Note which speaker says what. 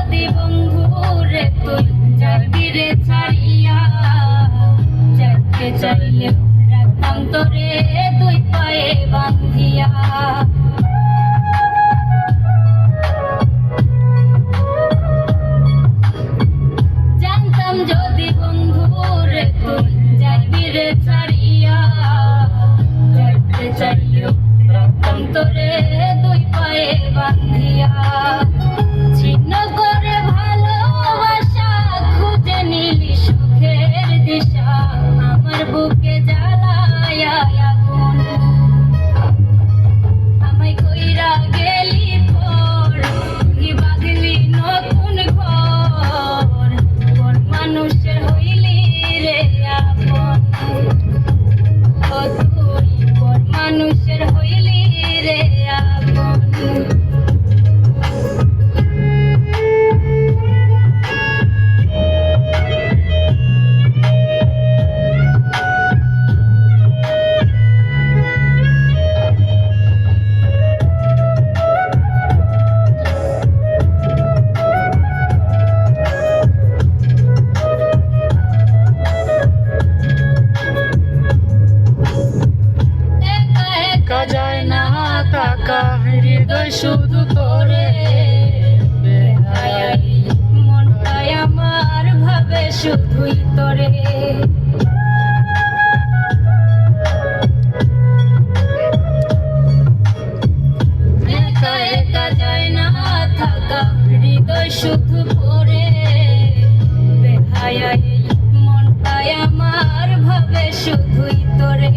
Speaker 1: যদি বন্ধু রে তুই যাবি রে ছাড়িয়া, যাইতে চাইলে রাখতাম তোরে দুই পায়ে বান্ধিয়া। জানতাম যদি বন্ধু রে তুই যাবি রে ছাড়িয়া, যাইতে চাইলে রাখতাম তোরে দুই পায়ে বান্ধিয়া। ছিন্ন করে ভালোবাসা খুঁজে নিলি সুখের দিশা, আমার বুকে জ্বালায়া আগুন। আমায় কইরা গেলি পর তুই বাঁধলি নতুন ঘর, কোন মানুষের হইলি রে আপন। ও তুই কোন মানুষের হইলি রে আপন।
Speaker 2: যায় না থাকা হৃদয় শুধু তোরে,
Speaker 1: মনটাই আমার ভাবে শুধুই তোরে। একা একা যায় না থাকা হৃদয় শুধু পরে, বেহায়া মনটাই আমার ভাবে শুধুই তোরে।